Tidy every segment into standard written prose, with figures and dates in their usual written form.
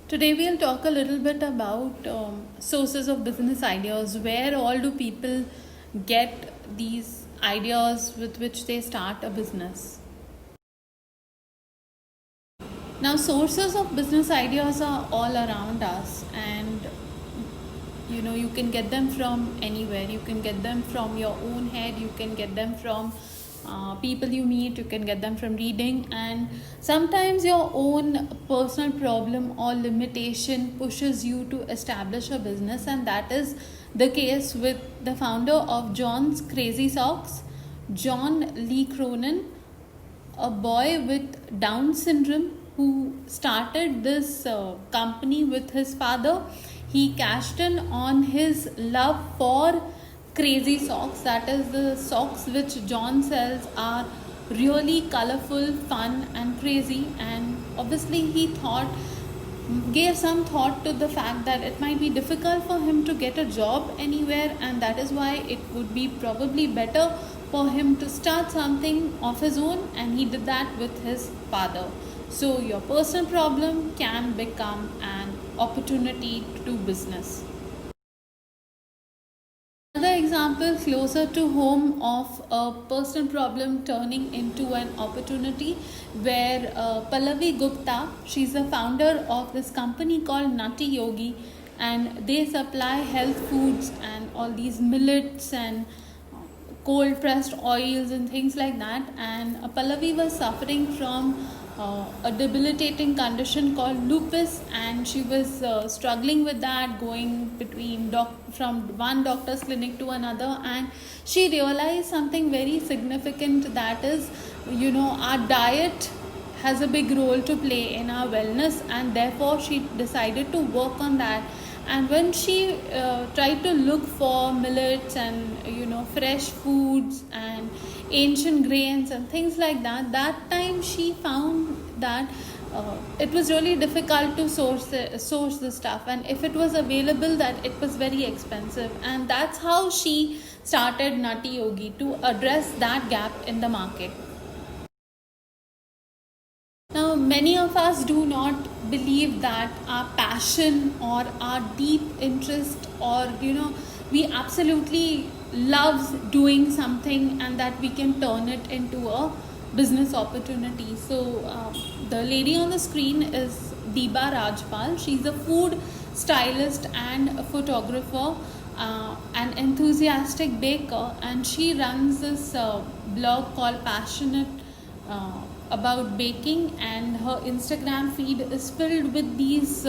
Today we'll talk a little bit about sources of business ideas. Where all do people get these ideas with which they start a business? Now, sources of business ideas are all around us, and you can get them from anywhere. You can get them from your own head, you can get them from people you meet, you can get them from reading, and sometimes your own personal problem or limitation pushes you to establish a business. And that is the case with the founder of John's Crazy Socks, John Lee Cronin, a boy with Down syndrome who started this company with his father. He cashed in on his love for crazy socks. That is, the socks which John sells are really colorful, fun, and crazy. And obviously, he gave some thought to the fact that it might be difficult for him to get a job anywhere, and that is why it would be probably better for him to start something of his own, and he did that with his father. So your personal problem can become an opportunity to do business. Another example closer to home of a personal problem turning into an opportunity, where Pallavi Gupta, she's the founder of this company called Nutty Yogi, and they supply health foods and all these millets and cold pressed oils and things like that. And Pallavi was suffering from a debilitating condition called lupus, and she was struggling with that, going from one doctor's clinic to another. And she realized something very significant, that is, our diet has a big role to play in our wellness, and therefore she decided to work on that. And when she tried to look for millets and fresh foods and ancient grains and things like that, that time she found that it was really difficult to source the stuff, and if it was available, that it was very expensive. And that's how she started Nutty Yogi, to address that gap in the market. Now, many of us do not believe that our passion or our deep interest, or we absolutely love doing something, and that we can turn it into a business opportunity. So the lady on the screen is Deepa Rajpal. She's a food stylist and a photographer, an enthusiastic baker, and she runs this blog called Passionate about baking, and her Instagram feed is filled with these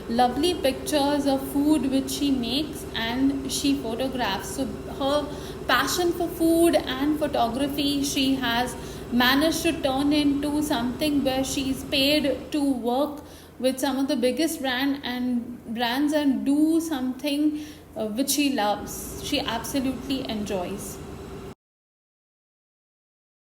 lovely pictures of food which she makes and she photographs. So her passion for food and photography, she has managed to turn into something where she's paid to work with some of the biggest brands and do something which she loves, she absolutely enjoys.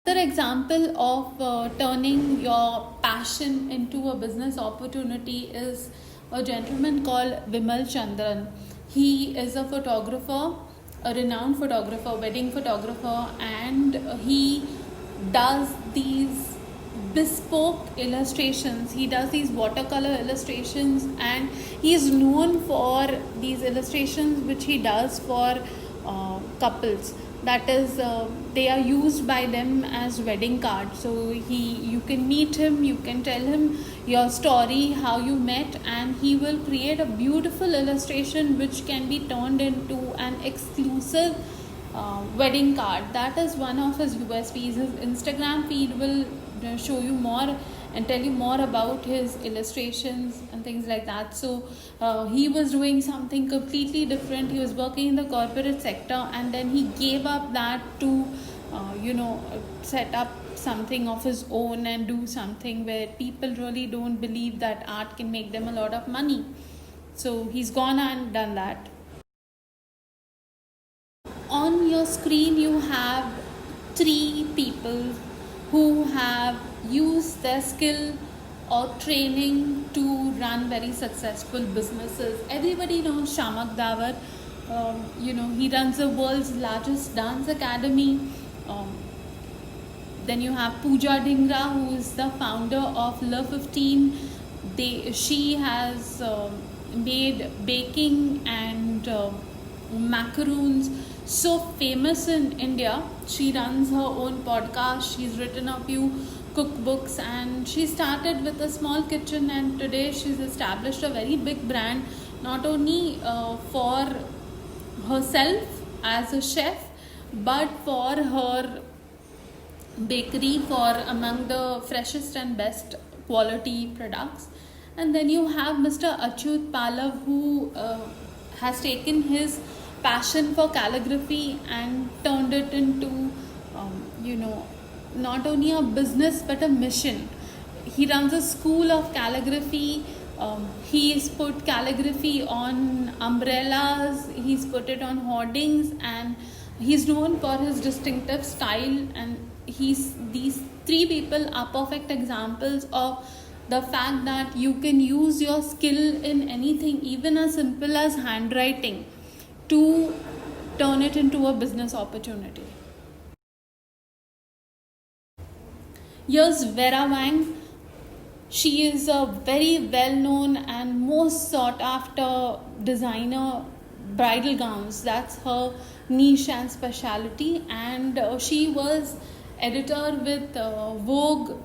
Another example of turning your passion into a business opportunity is a gentleman called Vimal Chandran. He is a photographer, a renowned photographer, wedding photographer, and he does these bespoke illustrations. He does these watercolor illustrations, and he is known for these illustrations which he does for couples. That is, they are used by them as wedding cards. So you can meet him, you can tell him your story, how you met, and he will create a beautiful illustration which can be turned into an exclusive wedding card. That is one of his USPs. His Instagram feed will show you more and tell you more about his illustrations and things like that. So he was doing something completely different. He was working in the corporate sector, and then he gave up that to set up something of his own and do something where people really don't believe that art can make them a lot of money. So he's gone and done that. On your screen you have 3 people who have used their skill or training to run very successful businesses. Everybody knows Shamak Davar. He runs the world's largest dance academy. Then you have Pooja Dhingra, who is the founder of Love 15. she has made baking and macaroons so famous in India. She runs her own podcast. She's written a few cookbooks, and she started with a small kitchen, and today she's established a very big brand, not only for herself as a chef, but for her bakery, for among the freshest and best quality products. And then you have Mr. Achyut Pallav, who has taken his passion for calligraphy and turned it into not only a business but a mission. He runs a school of calligraphy. He's put calligraphy on umbrellas, he's put it on hoardings, and he's known for his distinctive style. And these three people are perfect examples of the fact that you can use your skill in anything, even as simple as handwriting, to turn it into a business opportunity. Here's Vera Wang. She is a very well known and most sought after designer bridal gowns. That's her niche and specialty. And she was editor with Vogue,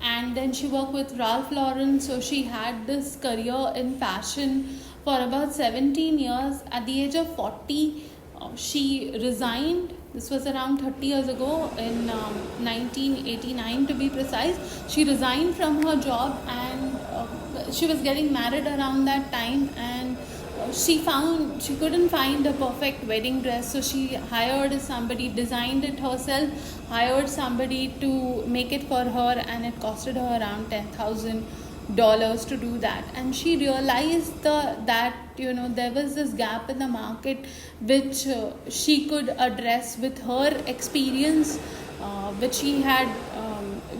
and then she worked with Ralph Lauren. So she had this career in fashion for about 17 years. At the age of 40, she resigned. This was around 30 years ago, in 1989 to be precise. She resigned from her job, and she was getting married around that time, and she couldn't find a perfect wedding dress, so she hired somebody, designed it herself, hired somebody to make it for her, and it costed her around $10,000 to do that. And she realized that there was this gap in the market which she could address with her experience, which she had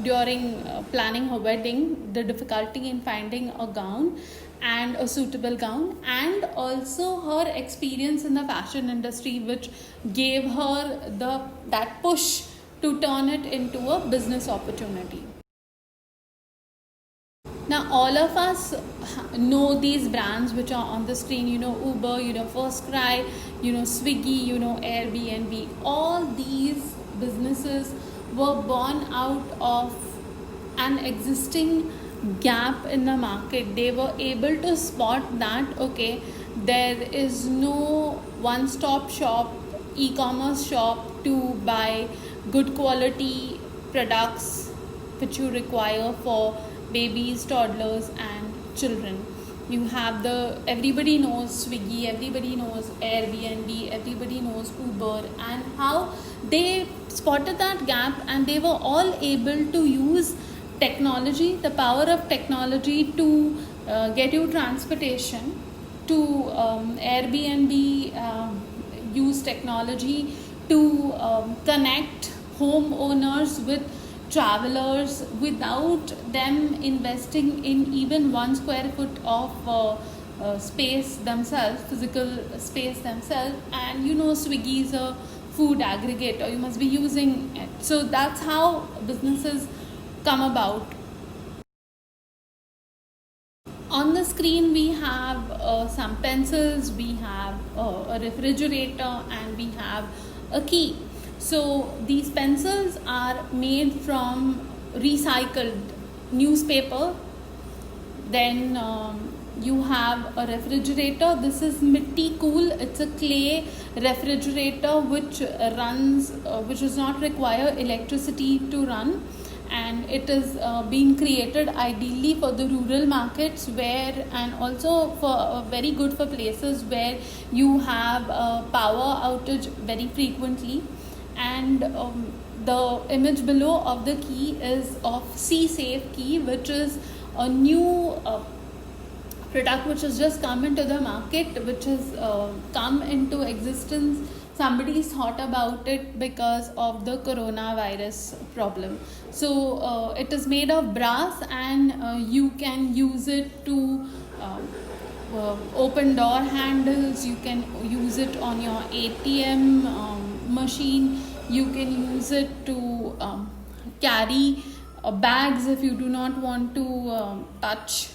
during planning her wedding, the difficulty in finding a gown and a suitable gown, and also her experience in the fashion industry, which gave her that push to turn it into a business opportunity. Now, all of us know these brands which are on the screen, Uber, FirstCry, Swiggy, Airbnb. All these businesses were born out of an existing gap in the market. They were able to spot that, okay, there is no one-stop shop, e-commerce shop to buy good quality products which you require for babies, toddlers and children. You have everybody knows Swiggy, everybody knows Airbnb, everybody knows Uber, and how they spotted that gap, and they were all able to use technology, the power of technology, to get you transportation. To Airbnb use technology to connect homeowners with travelers without them investing in even 1 square foot of space themselves, physical space themselves. And Swiggy is a food aggregator, you must be using it. So that's how businesses come about. On the screen we have some pencils, we have a refrigerator, and we have a key. So these pencils are made from recycled newspaper. Then you have a refrigerator. This is Mitti Cool. It's a clay refrigerator which runs, which does not require electricity to run, and it is being created ideally for the rural markets, where, and also for very good for places where you have power outage very frequently. And the image below of the key is of C-Safe key, which is a new product which has just come into the market, which has come into existence. Somebody thought about it because of the coronavirus problem. So it is made of brass, and you can use it to open door handles. You can use it on your ATM machine. You can use it to carry bags if you do not want to touch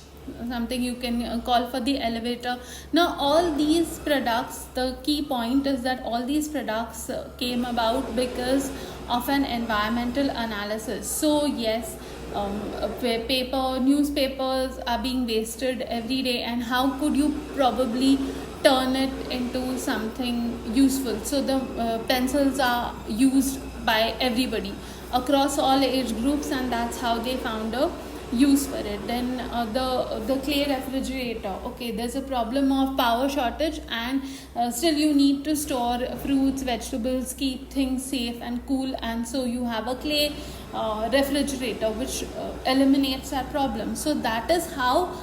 something you can call for the elevator. Now all these products, the key point is that all these products came about because of an environmental analysis. So yes, newspapers are being wasted every day, and how could you probably turn it into something useful? So the pencils are used by everybody across all age groups, and that's how they found a use for it. Then the clay refrigerator. Okay, there's a problem of power shortage, and still you need to store fruits, vegetables, keep things safe and cool, and so you have a clay refrigerator which eliminates that problem. So that is how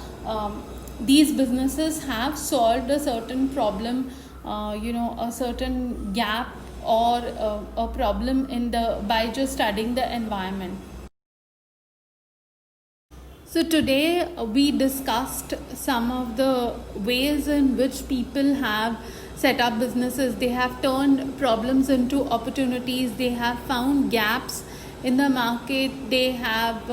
these businesses have solved a certain problem, a certain gap or a problem in the by just studying the environment. So today we discussed some of the ways in which people have set up businesses. They have turned problems into opportunities. They have found gaps in the market. They have,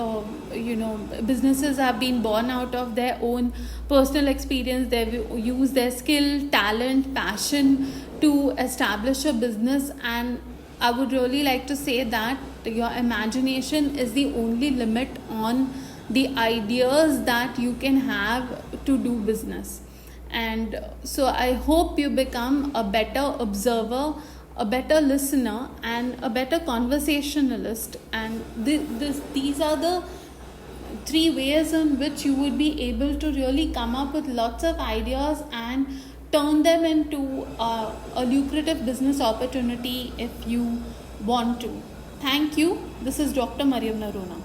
businesses have been born out of their own personal experience. They've used their skill, talent, passion to establish a business. And I would really like to say that your imagination is the only limit on the ideas that you can have to do business. And so I hope you become a better observer, a better listener, and a better conversationalist. And these are the three ways in which you would be able to really come up with lots of ideas and turn them into a lucrative business opportunity if you want to. Thank you. This is Dr. Mariam Narona.